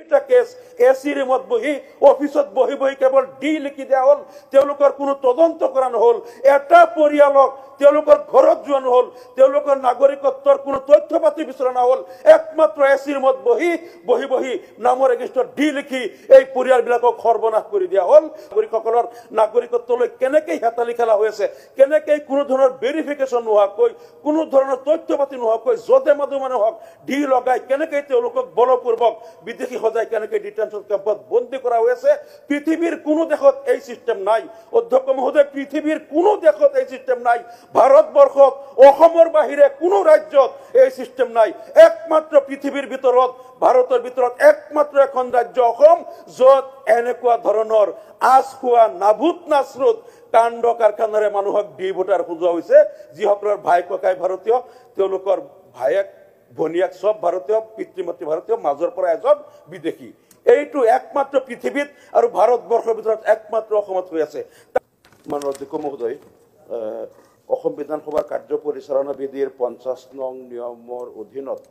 3টা case AC ৰুমত বহি অফিসত বহি বহি কেৱল ডি লিখি দিয়া হল তেওঁলোকৰ কোনো তদন্ত কৰা নহল এটা পৰিয়ালক তেওঁলোকৰ ঘৰত যোৱা নহল তেওঁলোকৰ নাগৰিকত্বৰ কোনো তথ্য পাতি বিচৰা নহল একমাত্ৰ এসি ৰুমত বহি বহি বহি নামৰ এগেইনষ্টত ডি লিখি এই পৰিয়ালবিলাকক সৰ্বনাশ কৰি দিয়া হল নাগৰিকসকলৰ নাগৰিকত্বলৈ কেনেকৈ হেতালি খেলা হৈ আছে কেনেকৈ কোনো ধৰণৰ ভেৰিফিকেশ্যন নোহোৱাকৈ কোনো ধৰণৰ তথ্য পাতি নোহোৱাকৈ যতে মধে মানুহক ডি লগাই কেনেকৈ তেওঁলোকক বলপূৰ্বক বিদেশী সজাই কেনেকৈ ডিটেনশ্যন কেম্পত বন্দী কৰা হৈ আছে পৃথিৱীৰ কোনো দেশত এই সিস্টেম নাই অধ্যক্ষ মহোদয় পৃথিৱীৰ কোনো দেশত এই সিস্টেম নাই ভাৰতবৰ্ষত অসমৰ বাহিৰে কোনো ৰাজ্যত এই সিস্টেম নাই একমাত্ৰ পৃথিৱীৰ ভিতৰত ভাৰতৰ ভিতৰত একমাত্ৰ এখন ৰাজ্য অসম যত এনেকুৱা ধৰণৰ আছখোৱা নাভূত নাচৰুত কাণ্ড কাৰখানাৰে মানুহক ডি ভোটাৰ খুজোৱা হৈছে যিসকলৰ ভাই ককাই ভাৰতীয় তেওঁলোকৰ ভায়েক ভনিয়াক সব ভাৰতীয় পিতৃমাতৃ ভাৰতীয় মাজৰ পৰা এজন বিদেশী এইটো একমাত্ৰ পৃথিৱীত আৰু ভাৰতবৰ্ষৰ ভিতৰত একমাত্ৰ অসমত হৈ আছে মাননীয় অধ্যক্ষ মহোদয় অসম বিধানসভাৰ কাৰ্য পৰিচালনা বিধিৰ 50 নং নিয়মৰ অধীনত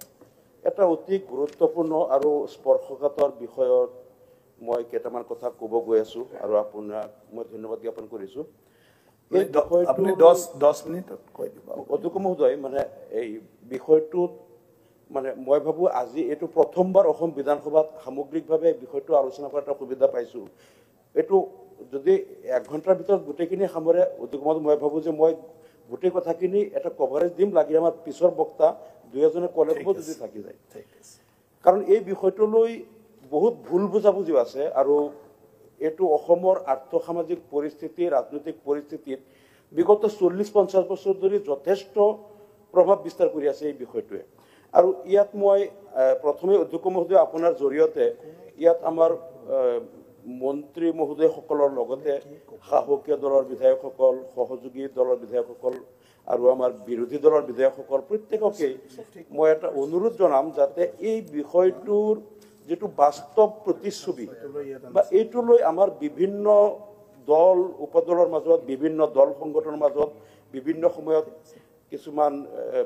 এটা অতি গুৰুত্বপূৰ্ণ আৰু স্পৰ্শকাতৰ বিষয়ত মই কেইটামান কথা ক'ব গৈ আছো আৰু আপোনাক মই ধন্যবাদ জ্ঞাপন কৰিছো এই আপুনি 10 মিনিটত কৈ দিব অধ্যক্ষ মহোদয় মানে এই বিষয়টো মানে মই ভাবো আজি এটো প্ৰথমবাৰ অসম বিধানসভাত সামগ্ৰিকভাৱে বিষয়টো আলোচনা কৰাৰ সুবিধা পাইছো এটো যদি 1 ঘণ্টাৰ ভিতৰত গোটেইখিনি সামৰে অধ্যক্ষ মহোদয় মই ভাবো যে মই গোটেই কথাখিনি এটা কভাৰেজ দিম লাগি আমাৰ পিছৰ বক্তা দুইজনে কলেজ যদি থাকি যায় কাৰণ এই বিষয়টো লৈ বহুত ভুল বুজাবুজি আছে আৰু এটো অসমৰ আৰ্থ সামাজিক পৰিস্থিতি ৰাজনৈতিক পৰিস্থিতিত বিগত 40-50 বছৰ ধৰি যথেষ্ট প্ৰভাৱ বিস্তাৰ কৰি আছে এই বিষয়টোৱে আৰু ইয়াত মই প্ৰথমে অধ্যক্ষ মহোদয় আপোনাৰ জৰিয়তে ইয়াত আমাৰ মন্ত্ৰী মহোদয় সকলৰ লগতে সাহসীয় দলৰ বিধায়কসকল সহযোগী দলৰ বিধায়কসকল আৰু আমাৰ বিৰোধী দলৰ বিধায়কসকল প্ৰত্যেককে মই এটা অনুৰোধ জনাম যাতে এই বিষয়টোৰ যেটো বাস্তৱ প্ৰতিচ্ছবি বা এইটো লৈ আমাৰ বিভিন্ন দল উপদলৰ মাজত বিভিন্ন দল সংগঠনৰ মাজত বিভিন্ন সময়ত কিছুমান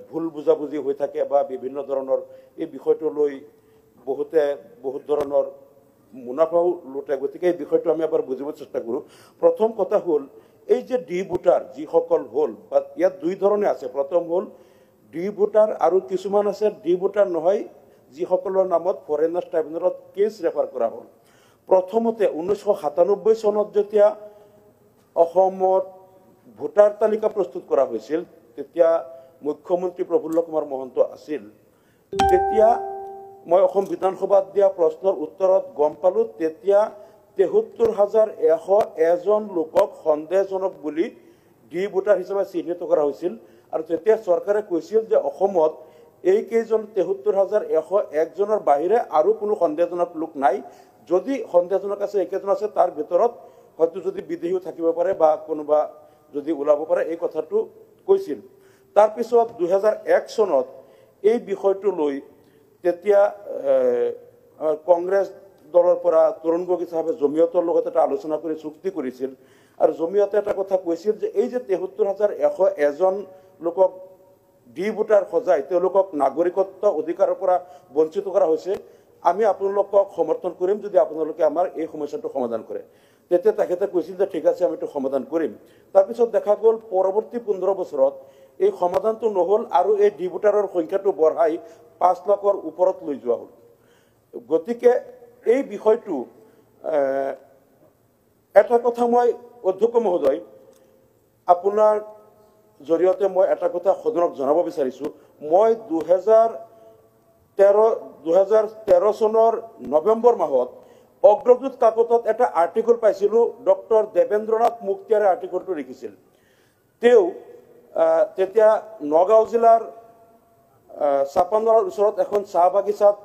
ভুল বুজাবুজি হৈ থাকে বা বিভিন্ন ধৰণৰ এই বিষয়টো লৈ বহুত ধৰণৰ মুনাফাও লুটে গতিকে এই বিষয়টো আমি এবাৰ বুজিব চেষ্টা কৰো প্ৰথম কথা হল এই যে ডি ভোটাৰ যি সকল হল বা ইয়াত দুই ধৰণে আছে প্ৰথম হল ডি ভোটাৰ আৰু কিছুমান আছে ডি ভোটাৰ নহয় যি সকলৰ নামত ফৰেনাৰ্ছ ট্ৰাইব্যুনেলত কেছ ৰেফাৰ কৰা হল প্ৰথমতে 1997 চনত যেতিয়া অসমত ভোটাৰ তালিকা প্ৰস্তুত কৰা হৈছিল তেতিয়া মুখ্যমন্ত্ৰী প্ৰফুল্ল কুমাৰ মহন্ত আছিল তেতিয়া মই অসম বিধানসভাত দিয়া প্ৰশ্নৰ উত্তৰত গম পালো তেতিয়া ৭৩,১০১ লোকক সন্দেহজনক বুলি ডি ভোটাৰ হিচাপে চিহ্নিত কৰা হৈছিল আৰু তেতিয়া চৰকাৰে কৈছিল যে অসমত এই কেইজন ৭৩,১০১ জনৰ বাহিৰে আৰু কোনো সন্দেহজনক লোক নাই যদি সন্দেহজনক আছে একেজন আছে তাৰ ভিতৰত হয়তো যদি বিদেশীও থাকিব পাৰে বা কোনোবা যদি ওলাব পাৰে এই কথাটো কৈছিল তাৰ পিছত ২০০১ চনত এই বিষয়টো লৈ তেতিয়া কংগ্ৰেছ দলৰ পৰা তৰুণ গগৈ সাহেবে জমিয়তৰ লগত এটা আলোচনা কৰি চুক্তি কৰিছিল আৰু জমিয়তে এটা কথা কৈছিল যে এই যে ৭৩,১০১ লোকক ডি ভোটাৰ সজাই তেওঁলোকক নাগৰিকত্ব অধিকাৰৰ পৰা বঞ্চিত কৰা হৈছে আমি আপোনালোকক সমৰ্থন কৰিম যদি আপোনালোকে আমাৰ এই সমস্যাটো সমাধান কৰে তেতিয়া তেখেতে কৈছিল যে ঠিক আছে আমি এইটো সমাধান কৰিম তাৰপিছত দেখা গ'ল পৰৱৰ্তী 15 বছৰত এই সমাধানটো নহল আৰু এই ডি ভোটাৰৰ সংখ্যাটো বঢ়াই 5 লাখৰ ওপৰত লৈ যোৱা হল গতিকে এই বিষয়টো এটা কথা মই অধ্যক্ষ মহোদয় আপোনাৰ জৰিয়তে মই এটা কথা সদনক জনাব বিচাৰিছো মই 2013 চনৰ নৱেম্বৰ মাহত অগ্ৰদূত কাকতত এটা আৰ্টিকল পাইছিলো ডক্টৰ দেবেন্দ্ৰনাথ মুক্তিয়াৰে আৰ্টিকলটো লিখিছিল তেওঁ তেতিয়া নগাঁও জিলাৰ চাপানৰ ওচৰত এখন চাহ বাগিচাত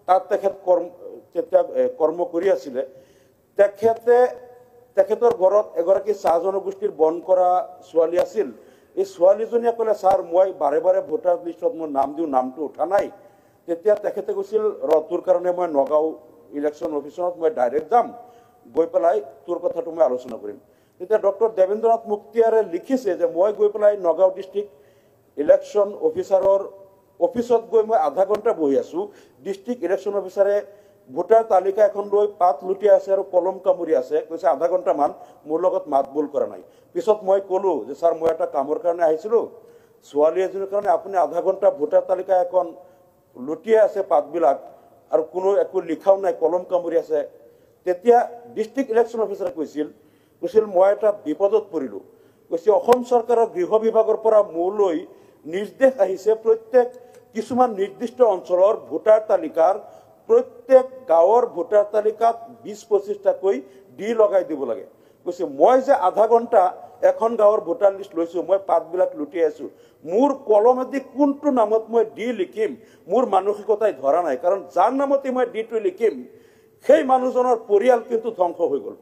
তাত তেখেত কৰ্ম কৰি আছিলে তেখেতৰ ঘৰত এগৰাকী চাহ জনগোষ্ঠীৰ বন কৰা ছোৱালী আছিল এই ছোৱালীজনীয়ে ক'লে ছাৰ মই বাৰে বাৰে ভোটাৰ লিষ্টত মোৰ নাম দিওঁ নামটো উঠা নাই তেতিয়া তেখেতে কৈছিল তোৰ কাৰণে মই নগাঁও ইলেকশ্যন অফিচত মই ডাইৰেক্ট যাম গৈ পেলাই তোৰ কথাটো মই আলোচনা কৰিম তেতিয়া ডক্টৰ দেবেন্দ্ৰনাথ মুক্তিয়াৰে লিখিছে যে মই গৈ পেলাই নগাঁও ডিষ্ট্ৰিক্ট ইলেকশ্যন অফিচাৰৰ অফিসত গৈ মই আধা ঘন্টা বহি আছো ডিস্ট্ৰিক্ট ইলেকশন অফিসাৰে ভোটাৰ তালিকা এখন লৈ পাত লুটি আছে আৰু কলম কামুৰি আছে কৈছে আধা ঘণ্টামান মোৰ লগত মাত বোল কৰা নাই পিছত মই ক'লো যে ছাৰ মই এটা কামৰ কাৰণে আহিছিলোঁ ছোৱালী এজনীৰ কাৰণে আপুনি আধা ঘণ্টা ভোটাৰ তালিকা এখন লুটিয়াই আছে পাতবিলাক আৰু কোনো একো লিখাও নাই কলম কামুৰি আছে তেতিয়া ডিষ্ট্ৰিক্ট ইলেকশ্যন অফিচাৰে কৈছিল মই এটা বিপদত পৰিলোঁ কৈছে অসম চৰকাৰৰ গৃহ বিভাগৰ পৰা মোলৈ নিৰ্দেশ আহিছে প্ৰত্যেক কিছুমান নিৰ্দিষ্ট অঞ্চলৰ ভোটাৰ তালিকাৰ প্ৰত্যেক গাঁৱৰ ভোটাৰ তালিকাত 20-25টাকৈ ডি লগাই দিব লাগে কৈছে মই যে আধা ঘণ্টা এখন গাঁৱৰ ভোটাৰ লিষ্ট লৈছো মই পাতবিলাক লুটি আছো মোৰ কলমেদি কোনটো নামত মই ডি লিখিম মোৰ মানসিকতাই ধৰা নাই কাৰণ যাৰ নামতে মই ডিটো লিখিম সেই মানুহজনৰ পৰিয়াল কিন্তু ধ্বংস হৈ গ'ল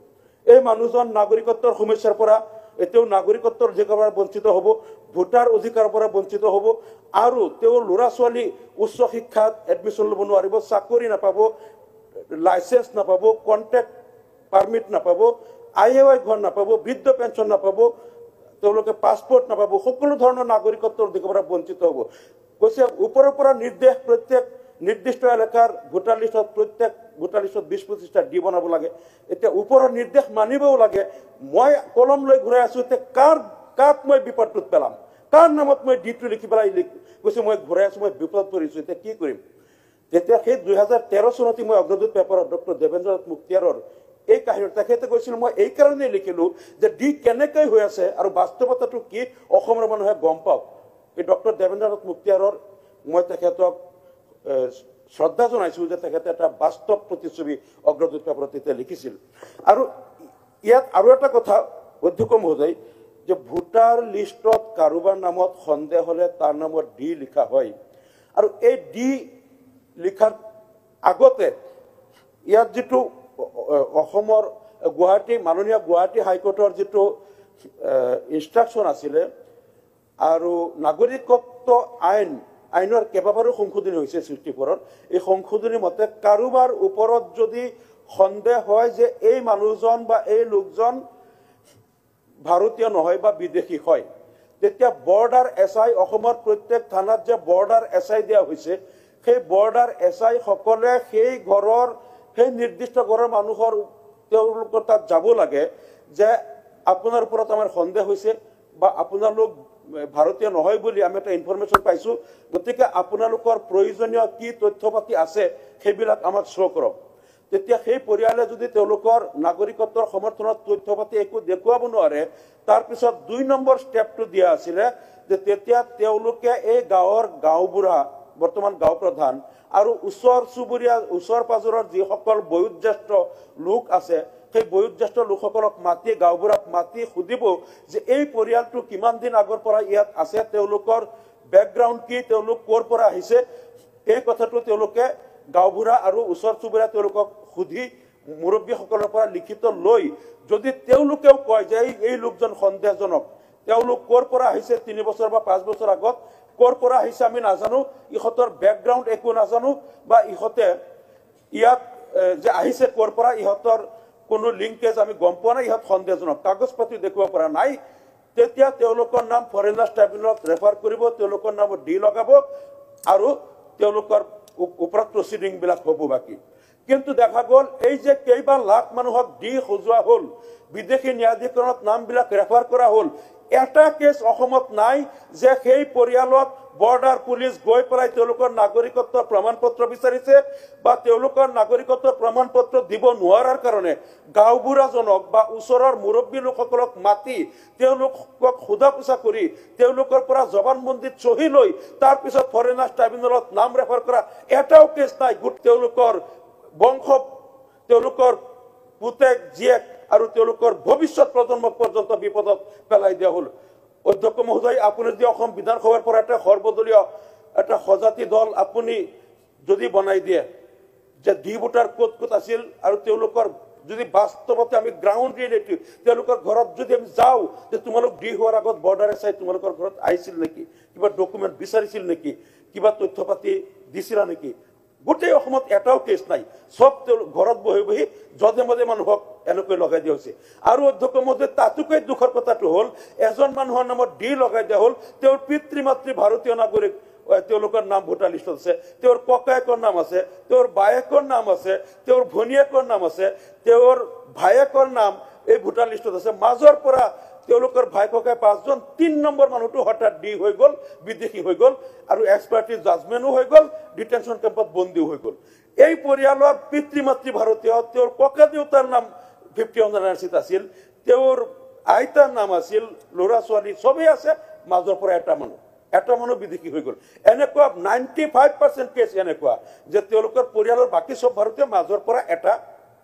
এই মানুহজন নাগৰিকত্বৰ সমস্যাৰ পৰা এতিয়াও নাগৰিকত্বৰ অধিকাৰৰ পৰা বঞ্চিত হ'ব ভোটাৰ অধিকাৰৰ পৰা বঞ্চিত হ'ব আৰু তেওঁ ল'ৰা ছোৱালী উচ্চ শিক্ষাত এডমিশ্যন ল'ব নোৱাৰিব চাকৰি নাপাব লাইচেন্স নাপাব কণ্টেক্ট পাৰ্মিট নাপাব আইএৱাই ঘৰ নাপাব বৃদ্ধ পেঞ্চন নাপাব তেওঁলোকে পাছপোৰ্ট নাপাব সকলো ধৰণৰ নাগৰিকত্বৰ অধিকাৰৰ পৰা বঞ্চিত হ'ব কৈছে ওপৰৰ পৰা নিৰ্দেশ প্ৰত্যেক নিৰ্দিষ্ট এলেকাৰ ভোটাৰ লিষ্টত প্ৰত্যেক ভোটাৰ লিষ্টত 20-25টা ডি বনাব লাগে এতিয়া ওপৰৰ নিৰ্দেশ মানিবও লাগে মই কলম লৈ ঘূৰাই আছো এতিয়া কাক মই বিপদটোত পেলাম কাৰ নামত মই ডিটো লিখি পেলাই কৈছে মই ঘূৰাই আছো মই বিপদত পৰিছো এতিয়া কি কৰিম তেতিয়া সেই 2013 চনতে মই অগ্ৰদূত পেপাৰত ডক্টৰ দেৱেন্দ্ৰ নাথ মুখতিয়াৰৰ এই কাহিনী তেখেতে কৈছিল মই এই কাৰণেই লিখিলোঁ যে ডি কেনেকৈ হৈ আছে আৰু বাস্তৱতাটো কি অসমৰ মানুহে গম পাওক এই ডক্টৰ দেৱেন্দ্ৰ নাথ মুখতিয়াৰৰ মই তেখেতক শ্ৰদ্ধা জনাইছোঁ যে তেখেতে এটা বাস্তৱ প্ৰতিচ্ছবি অগ্ৰদূত পেপাৰত তেতিয়া লিখিছিল আৰু ইয়াত আৰু এটা কথা অধ্যক্ষ মহোদয় যে ভোটাৰ লিষ্টত কাৰোবাৰ নামত সন্দেহ হ'লে তাৰ নামত ডি লিখা হয় আৰু এই ডি লিখাৰ আগতে ইয়াত যিটো অসমৰ মাননীয় গুৱাহাটী হাইকোৰ্টৰ যিটো ইনষ্ট্ৰাকশ্যন আছিলে আৰু নাগৰিকত্ব আইনৰ কেইবাবাৰো সংশোধনী হৈছে 64ত এই সংশোধনীৰ মতে কাৰোবাৰ ওপৰত যদি সন্দেহ হয় যে এই মানুহজন বা এই লোকজন ভাৰতীয় নহয় বা বিদেশী হয় তেতিয়া বৰ্ডাৰ এছআই অসমৰ প্ৰত্যেক থানাত যে বৰ্ডাৰ এছআই দিয়া হৈছে সেই বৰ্ডাৰ এছআই সকলে সেই ঘৰৰ সেই নিৰ্দিষ্ট ঘৰৰ মানুহৰ তেওঁলোকৰ তাত যাব লাগে যে আপোনাৰ ওপৰত আমাৰ সন্দেহ হৈছে বা আপোনালোক ভাৰতীয় নহয় বুলি আমি এটা ইনফৰমেশ্যন পাইছোঁ গতিকে আপোনালোকৰ প্ৰয়োজনীয় কি তথ্য পাতি আছে সেইবিলাক আমাক শ্ব' কৰক তেতিয়া সেই পৰিয়ালে যদি তেওঁলোকৰ নাগৰিকত্বৰ সমৰ্থনত তথ্য পাতি একো দেখুৱাব নোৱাৰে তাৰপিছত 2 নম্বৰ ষ্টেপটো দিয়া আছিলে যে তেতিয়া তেওঁলোকে এই গাঁওবুঢ়া বৰ্তমান গাঁও প্ৰধান আৰু ওচৰ পাজৰৰ যিসকল বয়োজ্যেষ্ঠ লোক আছে সেই বয়োজ্যেষ্ঠ লোকসকলক মাতি গাঁওবুঢ়াক মাতি সুধিব যে এই পৰিয়ালটো কিমান দিন আগৰ পৰা ইয়াত আছে তেওঁলোকৰ বেকগ্ৰাউণ্ড কি তেওঁলোক ক'ৰ পৰা আহিছে এই কথাটো তেওঁলোকে গাঁওবুঢ়া আৰু ওচৰ চুবুৰীয়া তেওঁলোকক সুধি মুৰব্বীসকলৰ পৰা লিখিত লৈ যদি তেওঁলোকেও কয় যে এই লোকজন সন্দেহজনক তেওঁলোক ক'ৰ পৰা আহিছে 3 বছৰ বা 5 বছৰ আগত ক'ৰ পৰা আহিছে আমি নাজানো ইহঁতৰ বেকগ্ৰাউণ্ড একো নাজানো বা ইহঁতে ইয়াত যে আহিছে ক'ৰ পৰা ইহঁতৰ কোনো লিংকেজ আমি গম পোৱা নাই ইহঁত সন্দেহজনক কাগজ পাতি দেখুৱাব পৰা নাই তেতিয়া তেওঁলোকৰ নাম ফৰেনাৰ্ছ ট্ৰাইব্যুনেলত ৰেফাৰ কৰিব তেওঁলোকৰ নামত ডি লগাব আৰু তেওঁলোকৰ ওপৰত প্ৰচিডিংবিলাক হ'ব বাকী কিন্তু দেখা গ'ল এই যে কেইবা লাখ মানুহক ডি সজোৱা হ'ল বিদেশী ন্যায়াধিকৰণত নামবিলাক ৰেফাৰ কৰা হ'ল এটা কেছ অসমত নাই যে সেই পৰিয়ালত বৰ্ডাৰ পুলিচ গৈ পেলাই তেওঁলোকৰ নাগৰিকত্বৰ প্ৰমাণপত্ৰ বিচাৰিছে বা তেওঁলোকৰ নাগৰিকত্বৰ প্ৰমাণপত্ৰ দিব নোৱাৰাৰ কাৰণে গাঁওবুঢ়াজনক বা ওচৰৰ মুৰব্বী লোকসকলক মাতি তেওঁলোকক সোধা পোছা কৰি তেওঁলোকৰ পৰা জবানবন্দীত চহী লৈ তাৰপিছত ফৰেনাৰ্ছ ট্ৰাইব্যুনেলত নাম ৰেফাৰ কৰা এটাও কেছ নাই তেওঁলোকৰ বংশ তেওঁলোকৰ পুতেক জীয়েক আৰু তেওঁলোকৰ ভৱিষ্যত প্ৰজন্মক পৰ্যন্ত বিপদত পেলাই দিয়া হ'ল অধ্যক্ষ মহোদয় আপুনি যদি অসম বিধানসভাৰ পৰা এটা সৰ্বদলীয় এটা সজাতি দল আপুনি যদি বনাই দিয়ে যে ডি ভোটাৰ ক'ত আছিল আৰু তেওঁলোকৰ যদি বাস্তৱতে আমি গ্ৰাউণ্ড ৰিয়েলিটি তেওঁলোকৰ ঘৰত যদি আমি যাওঁ যে তোমালোক ডি হোৱাৰ আগত বৰ্ডাৰ এছআই তোমালোকৰ ঘৰত আহিছিল নেকি কিবা ডকুমেণ্ট বিচাৰিছিল নেকি কিবা তথ্য পাতি দিছিলা নেকি গোটেই অসমত এটাও কেছ নাই সব ঘৰত বহি বহি যধে মধে মানুহক এনেকৈ লগাই দিয়া হৈছে আৰু অধ্যক্ষ মহোদয় তাতোকৈ দুখৰ কথাটো হ'ল এজন মানুহৰ নামত ডি লগাই দিয়া হ'ল তেওঁৰ পিতৃ মাতৃ ভাৰতীয় নাগৰিক তেওঁলোকৰ নাম ভোটাৰ লিষ্টত আছে, তেওঁৰ ককায়েকৰ নাম আছে, তেওঁৰ বায়েকৰ নাম আছে, তেওঁৰ ভনীয়েকৰ নাম আছে, তেওঁৰ ভায়েকৰ নাম এই ভোটাৰ লিষ্টত আছে। মাজৰ পৰা তেওঁলোকৰ ভাই ককাই 5জন 3 নম্বৰ মানুহটো হঠাৎ ডি হৈ গ'ল, বিদেশী হৈ গ'ল আৰু এক্সপাৰ্টি জাজমেণ্টো হৈ গ'ল, ডিটেনশ্যন কেম্পত বন্দীও হৈ গ'ল। এই পৰিয়ালৰ পিতৃ মাতৃ ভাৰতীয়, তেওঁৰ ককা দেউতাৰ নাম 51 NRCত আছিল, তেওঁৰ আইতাৰ নাম আছিল, ল'ৰা ছোৱালী চবেই আছে, মাজৰ পৰা এটা মানুহ বিদেশী হৈ গ'ল। এনেকুৱা 95% কেছ এনেকুৱা যে তেওঁলোকৰ পৰিয়ালৰ বাকী চব ভাৰতীয়, মাজৰ পৰা এটা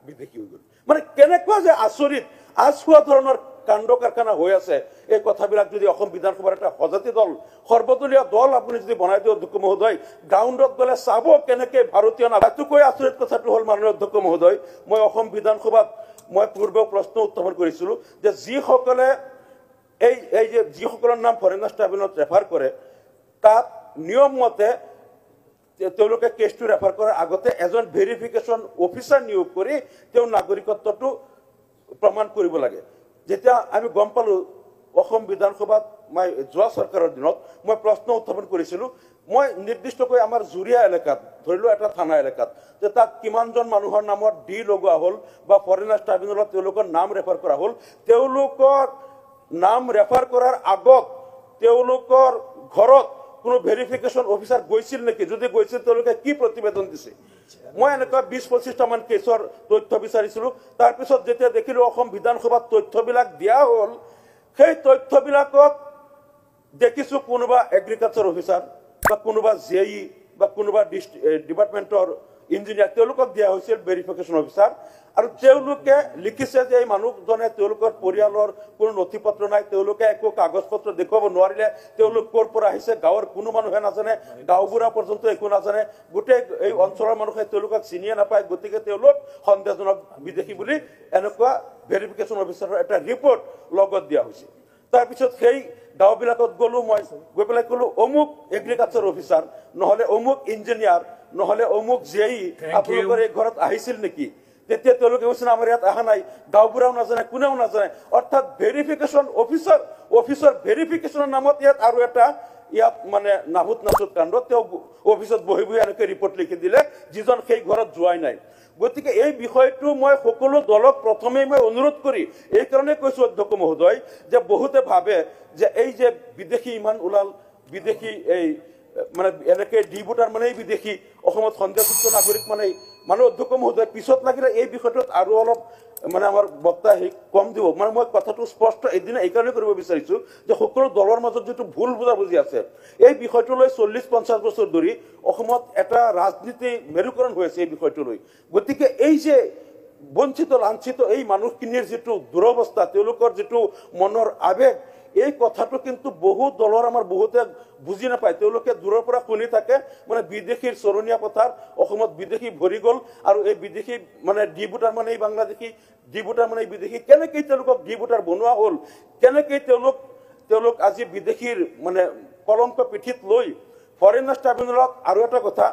বিদেশী হৈ গ'ল। মানে কেনেকুৱা যে আচৰিত আচহুৱা ধৰণৰ কাণ্ড কাৰখানা হৈ আছে, এই কথাবিলাক যদি অসম বিধানসভাৰ এটা সজাতি দল, সৰ্বদলীয় দল আপুনি যদি বনাই দিয়ে অধ্যক্ষ মহোদয়, গ্ৰাউণ্ডত গ'লে চাব কেনেকে ভাৰতীয় নাগৰিকতকৈ আচৰিত কথাটো হ'ল মাননীয় অধ্যক্ষ মহোদয়, মই অসম বিধানসভাত মই পূৰ্বে প্ৰশ্ন উত্থাপন কৰিছিলোঁ যে যিসকলে এই যে যিসকলৰ নাম ফৰেনাৰ্ছ ট্ৰাইব্যুনেলত ৰেফাৰ কৰে, তাত নিয়ম মতে তেওঁলোকে কেছটো ৰেফাৰ কৰাৰ আগতে এজন ভেৰিফিকেশ্যন অফিচাৰ নিয়োগ কৰি তেওঁ নাগৰিকত্বটো প্ৰমাণ কৰিব লাগে। যেতিয়া আমি গম পালোঁ অসম বিধানসভাত মই যোৱা চৰকাৰৰ দিনত মই প্ৰশ্ন উত্থাপন কৰিছিলোঁ, মই নিৰ্দিষ্টকৈ আমাৰ জুৰীয়া এলেকাত, ধৰি লওক এটা থানা এলেকাত, যে তাত কিমানজন মানুহৰ নামত ডি লগোৱা হ'ল বা ফৰেনাৰ্ছ ট্ৰাইব্যুনেলত তেওঁলোকৰ নাম ৰেফাৰ কৰা হ'ল, তেওঁলোকৰ নাম ৰেফাৰ কৰাৰ আগত তেওঁলোকৰ ঘৰত কোনো ভেৰিফিকেশ্যন অফিচাৰ গৈছিল নেকি, যদি গৈছিল তেওঁলোকে কি প্ৰতিবেদন দিছে। মই এনেকুৱা 20-25টামান কেছৰ তথ্য বিচাৰিছিলোঁ। তাৰপিছত যেতিয়া দেখিলোঁ অসম বিধানসভাত তথ্যবিলাক দিয়া হ'ল, সেই তথ্যবিলাকত দেখিছোঁ কোনোবা এগ্ৰিকালচাৰ অফিচাৰ বা কোনোবা JE বা কোনোবা ডিপাৰ্টমেণ্টৰ ইঞ্জিনিয়াৰ, তেওঁলোকক দিয়া হৈছিল ভেৰিফিকেশ্যন অফিচাৰ, আৰু তেওঁলোকে লিখিছে যে এই মানুহজনে তেওঁলোকৰ পৰিয়ালৰ কোনো নথি পত্ৰ নাই, তেওঁলোকে একো কাগজ পত্ৰ দেখুৱাব নোৱাৰিলে, তেওঁলোক ক'ৰ পৰা আহিছে গাঁৱৰ কোনো মানুহে নাজানে, গাঁওবুঢ়া পৰ্যন্ত একো নাজানে, গোটেই এই অঞ্চলৰ মানুহে তেওঁলোকক চিনিয়ে নাপায়, গতিকে তেওঁলোক সন্দেহজনক বিদেশী বুলি এনেকুৱা ভেৰিফিকেশ্যন অফিচাৰৰ এটা ৰিপৰ্ট লগত দিয়া হৈছে। তাৰপিছত সেই গাঁওবিলাকত গ'লোঁ, মই গৈ পেলাই ক'লোঁ অমুক এগ্ৰিকালচাৰ অফিচাৰ, নহ'লে অমুক ইঞ্জিনিয়াৰ, নহ'লে অমুক JE আপোনালোকৰ এই ঘৰত আহিছিল নেকি? তেতিয়া তেওঁলোকে কৈছে আমাৰ ইয়াত অহা নাই, গাঁওবুঢ়াও নাজানে, কোনেও নাজানে। অৰ্থাৎ ভেৰিফিকেশ্যন অফিচৰ ভেৰিফিকেশ্যনৰ নামত ইয়াত আৰু এটা মানে নাভূত নাচুত কাণ্ড, তেওঁ অফিচত বহি বহি এনেকৈ ৰিপৰ্ট লিখি দিলে যিজন সেই ঘৰত যোৱাই নাই। গতিকে এই বিষয়টো মই সকলো দলক প্ৰথমেই মই অনুৰোধ কৰি এইকাৰণে কৈছোঁ অধ্যক্ষ মহোদয়, যে বহুতে ভাবে যে এই যে বিদেশী ইমান ওলাল, বিদেশী এই মানে এনেকৈ ডি ভোটাৰ মানেই বিদেশী, অসমত সন্দেহযুক্ত নাগৰিক মানে অধ্যক্ষ মহোদয় পিছত লাগিলে এই বিষয়টোত আৰু অলপ মানে আমাৰ বক্তা কম দিব। মানে মই কথাটো স্পষ্ট এদিন এইকাৰণে কৰিব বিচাৰিছোঁ যে সকলো দলৰ মাজত যিটো ভুল বুজাবুজি আছে, এই বিষয়টো লৈ 40-50 বছৰ ধৰি অসমত এটা ৰাজনীতি মেৰুকৰণ হৈ আছে এই বিষয়টো লৈ। গতিকে এই যে বঞ্চিত লাঞ্ছিত এই মানুহখিনিৰ যিটো দুৰৱস্থা, তেওঁলোকৰ যিটো মনৰ আৱেগ, এই কথাটো কিন্তু বহু দলৰ আমাৰ বহুতে বুজি নাপায়। তেওঁলোকে দূৰৰ পৰা শুনি থাকে মানে বিদেশীৰ চৰণীয়া পথাৰ, অসমত বিদেশী ভৰি গ'ল, আৰু এই বিদেশী মানে ডি ভোটাৰ মানে বাংলাদেশী, ডি ভোটাৰ মানে বিদেশী, কেনেকৈ তেওঁলোকক ডি ভোটাৰ বনোৱা হ'ল, কেনেকৈ তেওঁলোক আজি বিদেশীৰ মানে কলংক পিঠিত লৈ ফৰেনাৰ্ছ ট্ৰাইব্যুনেলত। আৰু এটা কথা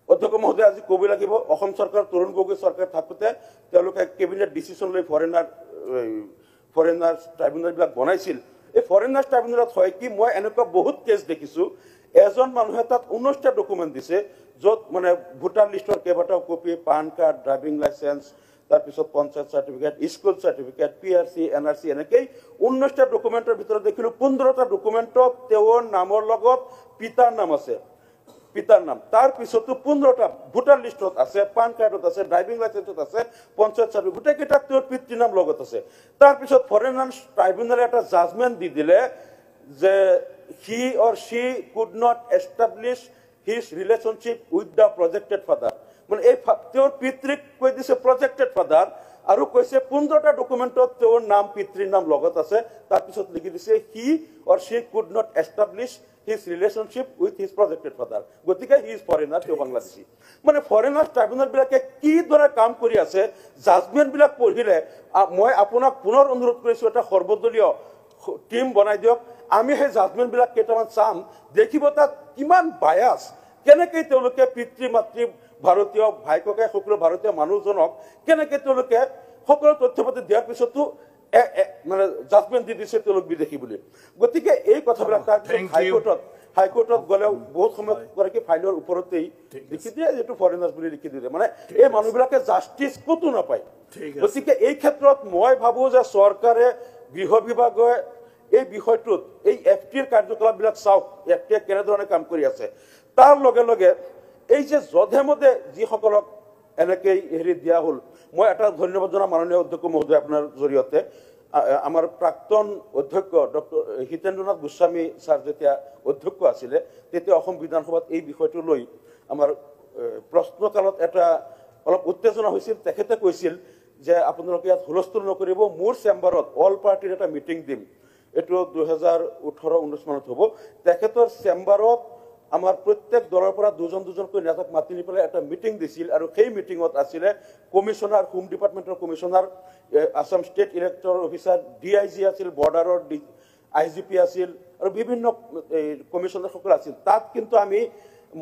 অধ্যক্ষ মহোদয় আজি ক'ব লাগিব, অসম চৰকাৰ তৰুণ গগৈ চৰকাৰ থাকোঁতে তেওঁলোকে কেবিনেট ডিচিশ্যন লৈ ফৰেনাৰ্ছ ট্ৰাইব্যুনেলবিলাক বনাইছিল। এই ফৰেনাৰ্ছ ট্ৰাইব্যুনেলত হয় কি, মই এনেকুৱা বহুত কেছ দেখিছোঁ, এজন মানুহে তাত 19টা ডকুমেণ্ট দিছে, য'ত মানে ভোটাৰ লিষ্টৰ কেইবাটাও copy, pan card, driving licence, তাৰপিছত panchayat certificate, school certificate, PRC, NRC, এনেকেই 19টা ডকুমেণ্টৰ ভিতৰত দেখিলোঁ 15টা ডকুমেণ্টত তেওঁৰ নামৰ লগত পিতাৰ নাম আছে, পিতাৰ নাম। তাৰপিছতো 15টা ভোটাৰ লিষ্টত আছে, পান কাৰ্ডত আছে, ড্ৰাইভিং লাইচেঞ্চত আছে, পঞ্চায়ত চাৰ্টিফিকেট, গোটেইকেইটাত তেওঁৰ পিতৃ নাম লগত আছে। তাৰপিছত ফৰেনাৰ্ছ ট্ৰাইব্যুনেলে এটা জাজমেণ্ট দি দিলে যে he or she could not establish his relationship with the projected father, মানে এই তেওঁৰ পিতৃক কৈ দিছে প্ৰজেক্টেড ফাদাৰ, আৰু কৈছে 15টা ডকুমেণ্টত তেওঁৰ নাম পিতৃৰ নাম লগত আছে। তাৰপিছত লিখি দিছে he or she could not establish his relationship with his projected father, গতিকে he is foreigner, তেওঁ বাংলাদেশী। মানে ফৰেনাৰ্ছ ট্ৰাইব্যুনেলবিলাকে কিদৰে কাম কৰি আছে, জাজমেণ্টবিলাক পঢ়িলে মই আপোনাক পুনৰ অনুৰোধ কৰিছোঁ এটা সৰ্বদলীয় টিম বনাই দিয়ক, আমি সেই জাজমেণ্টবিলাক কেইটামান চাম, দেখিব তাত কিমান বায়াছ, কেনেকৈ তেওঁলোকে পিতৃ মাতৃ ভাৰতীয়, ভাই ককাই সকলো ভাৰতীয় মানুহজনক কেনেকৈ তেওঁলোকে সকলো তথ্য পাতি দিয়াৰ পিছতো মানে জাজমেণ্ট দি দিছে তেওঁলোক বিদেশী বুলি গতিকে এই কথাবিলাক হাইকোৰ্টত গ'লেও বহুত সময় গৰাকী ফাইলৰ ওপৰতেই লিখি দিয়ে যিটো ফৰেনাৰ্ছ বুলি লিখি দিয়ে মানে এই মানুহবিলাকে জাষ্টিছ ক'তো নাপায় গতিকে এই ক্ষেত্ৰত মই ভাবোঁ যে চৰকাৰে গৃহ বিভাগে এই বিষয়টোত এই এফটিৰ কাৰ্যকলাপবিলাক চাওক এফটিয়ে কেনেধৰণে কাম কৰি আছে তাৰ লগে লগে এই যে যধে মধে যিসকলক এনেকৈ হেৰি দিয়া হ'ল মই এটা ধন্যবাদ জনাম মাননীয় অধ্যক্ষ মহোদয় আপোনাৰ জৰিয়তে আমাৰ প্ৰাক্তন অধ্যক্ষ ডক্টৰ হিতেন্দ্ৰনাথ গোস্বামী ছাৰ যেতিয়া অধ্যক্ষ আছিলে তেতিয়া অসম বিধানসভাত এই বিষয়টো লৈ আমাৰ প্ৰশ্নকালত এটা অলপ উত্তেজনা হৈছিল তেখেতে কৈছিল যে আপোনালোকে ইয়াত হুলস্থুল নকৰিব মোৰ চেম্বাৰত অল পাৰ্টিৰ এটা মিটিং দিম এইটো 2018-19 মানত হ'ব তেখেতৰ চেম্বাৰত আমাৰ প্ৰত্যেক দলৰ পৰা দুজনকৈ নেতাক মাতি নি পেলাই এটা মিটিং দিছিল আৰু সেই মিটিঙত আছিলে কমিশনাৰ হোম ডিপাৰ্টমেণ্টৰ commissioner Assam state elector officer DIG আছিল বৰ্ডাৰৰ আইজিপি আছিল আৰু বিভিন্ন কমিশনাৰসকল আছিল তাত কিন্তু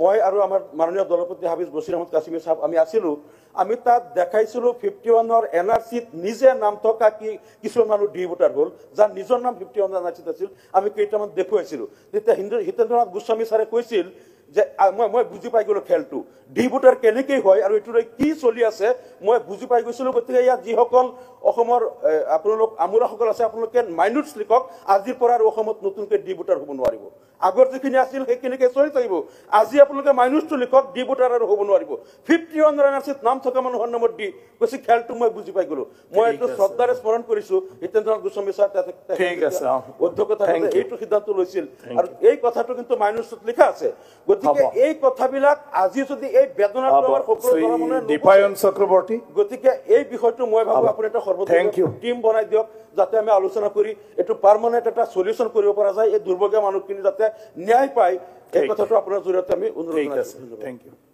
মই আৰু আমাৰ মাননীয় দলপতি হাফিজ বছিৰ আহমদ কাছিমি সাহেব আমি আছিলোঁ আমি তাত দেখাইছিলোঁ 51ৰ এনআৰচিত নিজে নাম থকা কিছুমান মানুহ ডি ভোটাৰ হ'ল যাৰ নিজৰ নাম 51 এনআৰচিত আছিল আমি কেইটামান দেখুৱাইছিলোঁ তেতিয়া হিতেন্দ্ৰনাথ গোস্বামী ছাৰে কৈছিল যে মই বুজি পাই গ'লো খেলটো ডি ভোটাৰ কেনেকৈ হয় আৰু এইটোলৈ কি চলি আছে মই বুজি পাই গৈছিলোঁ গতিকে ইয়াত যিসকল অসমৰ আপোনালোক আমোলাসকল আছে আপোনালোকে মাইনৰ্ছ লিখক আজিৰ পৰা আৰু অসমত নতুনকৈ ডি ভোটাৰ হ'ব নোৱাৰিব আগৰ যিখিনি আছিল সেইখিনিকে চলি থাকিব আজি আপোনালোকে মাইনৰ্ছটো লিখক ডি ভোটাৰ আৰু হ'ব নোৱাৰিব 51 এনআৰচিত নাম থকা মানুহৰ নামত দি কৈছে খেলটো মই বুজি পাই গ'লো মই এইটো শ্ৰদ্ধাৰে স্মৰণ কৰিছোঁ হিতেন্দ্ৰনাথ গোস্বামী ছাৰ অধ্যক্ষ থাকোঁতে এইটো সিদ্ধান্ত লৈছিল আৰু এই কথাটো কিন্তু মাইনৰ্ছত লিখা আছে গতিকে এই কথাবিলাক আজি যদি এই বেদনাৰ দীপায়ন চক্ৰৱৰ্তী গতিকে এই বিষয়টো মই ভাবোঁ আপুনি এটা সৰ্বদলীয় টিম বনাই দিয়ক যাতে আমি আলোচনা কৰি এইটো পাৰ্মানেণ্ট এটা সলিউশ্যন কৰিব পৰা যায় এই দুৰ্ভগীয়া মানুহখিনি যাতে ন্যায় পায় এই কথাটো আপোনাৰ জৰিয়তে আমি অনুৰোধ জনাইছোঁ থেংক ইউ